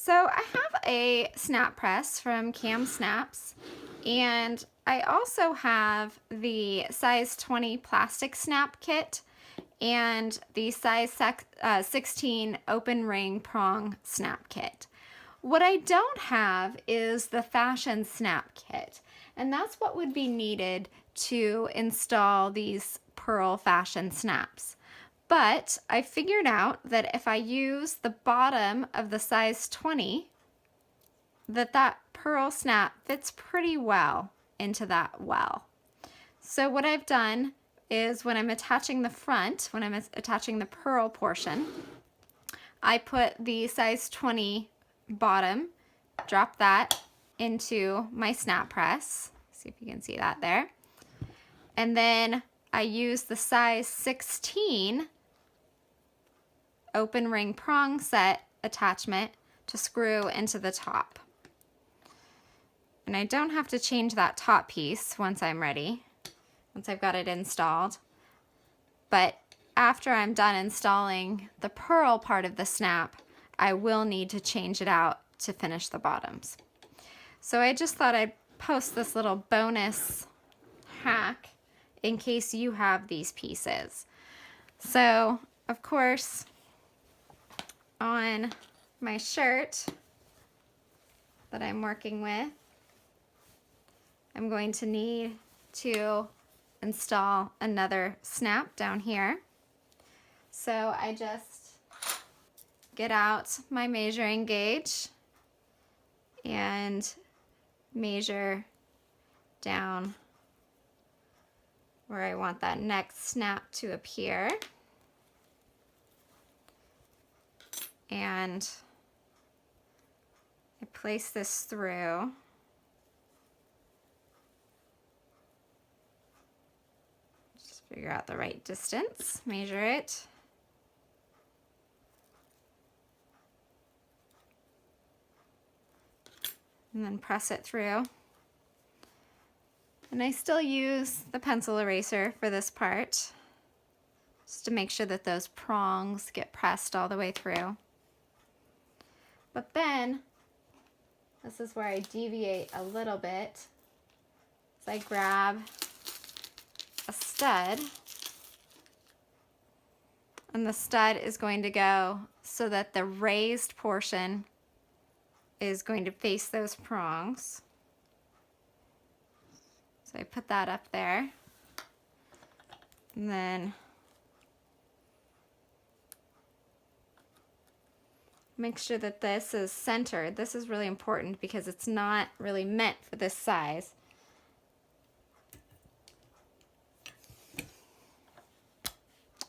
So I have a snap press from Cam Snaps, and I also have the size 20 plastic snap kit and the size 16 open ring prong snap kit. What I don't have is the fashion snap kit, and that's what would be needed to install these pearl fashion snaps. But I figured out that if I use the bottom of the size 20, that pearl snap fits pretty well into that well. So what I've done is when I'm attaching the front, when I'm attaching the pearl portion, I put the size 20 bottom, drop that into my snap press. See if you can see that there. And then I use the size 16 open ring prong set attachment to screw into the top. And I don't have to change that top piece once I'm ready, once I've got it installed. But after I'm done installing the pearl part of the snap, I will need to change it out to finish the bottoms. So I just thought I'd post this little bonus hack in case you have these pieces. So, of course, on my shirt that I'm working with, I'm going to need to install another snap down here. So I just get out my measuring gauge and measure down where I want that next snap to appear. And I place this through. Just figure out the right distance, measure it. And then press it through. And I still use the pencil eraser for this part, just to make sure that those prongs get pressed all the way through. But then, this is where I deviate a little bit. So I grab a stud, and the stud is going to go so that the raised portion is going to face those prongs. So I put that up there, and then make sure that this is centered. This is really important because it's not really meant for this size.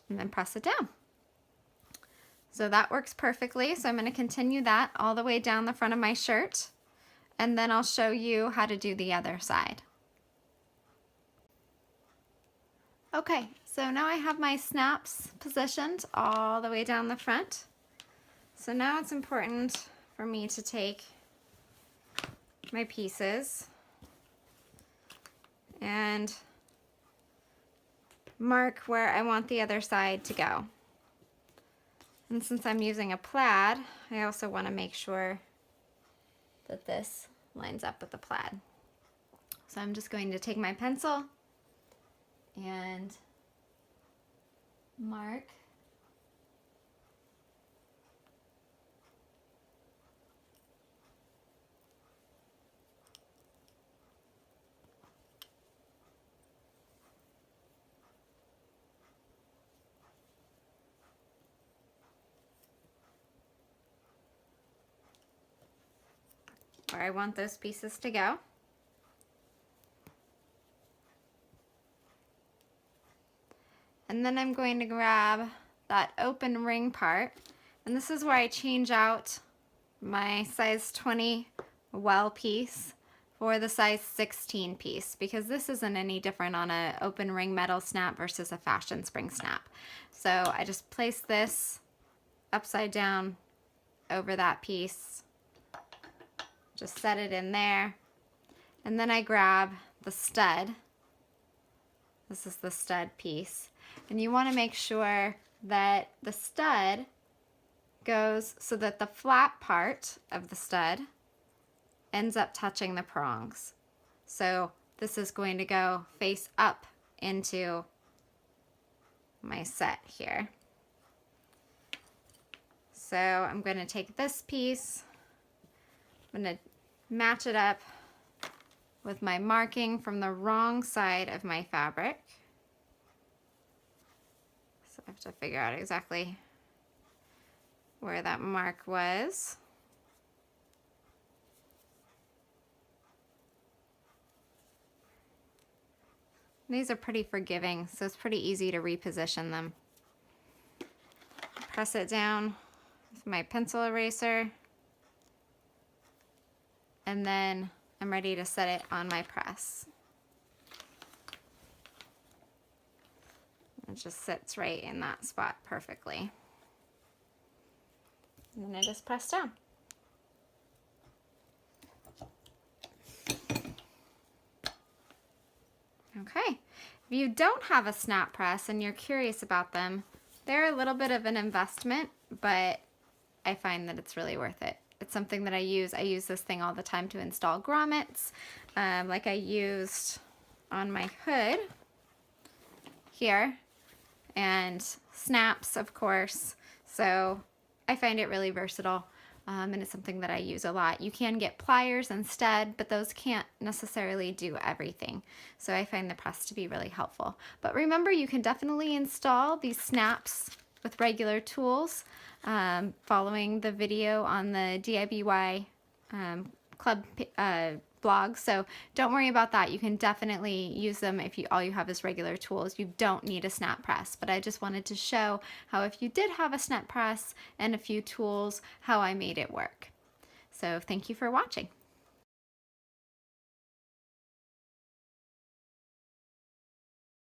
And then press it down. So that works perfectly. So I'm going to continue that all the way down the front of my shirt, and then I'll show you how to do the other side. Okay, so now I have my snaps positioned all the way down the front. So now it's important for me to take my pieces and mark where I want the other side to go. And since I'm using a plaid, I also want to make sure that this lines up with the plaid. So I'm just going to take my pencil and mark where I want those pieces to go. And then I'm going to grab that open ring part, and this is where I change out my size 20 well piece for the size 16 piece, because this isn't any different on an open ring metal snap versus a fashion spring snap. So I just place this upside down over that piece, just set it in there, and then I grab the stud. This is the stud piece, and you want to make sure that the stud goes so that the flat part of the stud ends up touching the prongs. So this is going to go face up into my set here. So I'm going to take this piece, I'm going to match it up with my marking from the wrong side of my fabric. So I have to figure out exactly where that mark was. These are pretty forgiving, so it's pretty easy to reposition them. Press it down with my pencil eraser, and then I'm ready to set it on my press. It just sits right in that spot perfectly. And then I just press down. Okay, if you don't have a snap press and you're curious about them, they're a little bit of an investment, but I find that it's really worth it. It's something that I use. I use this thing all the time to install grommets, like I used on my hood here, and snaps, of course. So I find it really versatile, and it's something that I use a lot. You can get pliers instead, but those can't necessarily do everything. So I find the press to be really helpful. But remember, you can definitely install these snaps with regular tools, following the video on the DIY club blog. So don't worry about that. You can definitely use them if all you have is regular tools. You don't need a snap press, but I just wanted to show how if you did have a snap press and a few tools, how I made it work. So thank you for watching.